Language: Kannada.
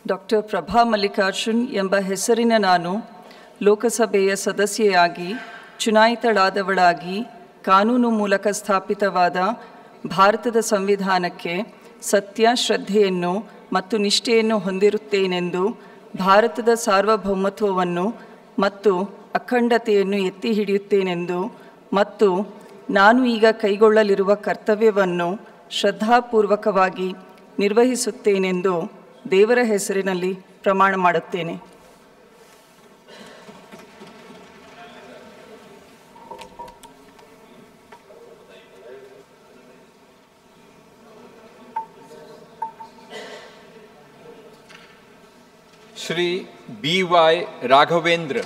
ಡಾಕ್ಟರ್ ಪ್ರಭಾ ಮಲ್ಲಿಕಾರ್ಜುನ್ ಎಂಬ ಹೆಸರಿನ ನಾನು ಲೋಕಸಭೆಯ ಸದಸ್ಯೆಯಾಗಿ ಚುನಾಯಿತಳಾದವಳಾಗಿ ಕಾನೂನು ಮೂಲಕ ಸ್ಥಾಪಿತವಾದ ಭಾರತದ ಸಂವಿಧಾನಕ್ಕೆ ಸತ್ಯ, ಶ್ರದ್ಧೆಯನ್ನು ಮತ್ತು ನಿಷ್ಠೆಯನ್ನು ಹೊಂದಿರುತ್ತೇನೆಂದು ಭಾರತದ ಸಾರ್ವಭೌಮತ್ವವನ್ನು ಮತ್ತು ಅಖಂಡತೆಯನ್ನು ಎತ್ತಿ ಹಿಡಿಯುತ್ತೇನೆಂದು ಮತ್ತು ನಾನು ಈಗ ಕೈಗೊಳ್ಳಲಿರುವ ಕರ್ತವ್ಯವನ್ನು ಶ್ರದ್ಧಾಪೂರ್ವಕವಾಗಿ ನಿರ್ವಹಿಸುತ್ತೇನೆಂದು ದೇವರ ಹೆಸರಿನಲ್ಲಿ ಪ್ರಮಾಣ ಮಾಡುತ್ತೇನೆ. श्री B.Y. राघवेंद्र.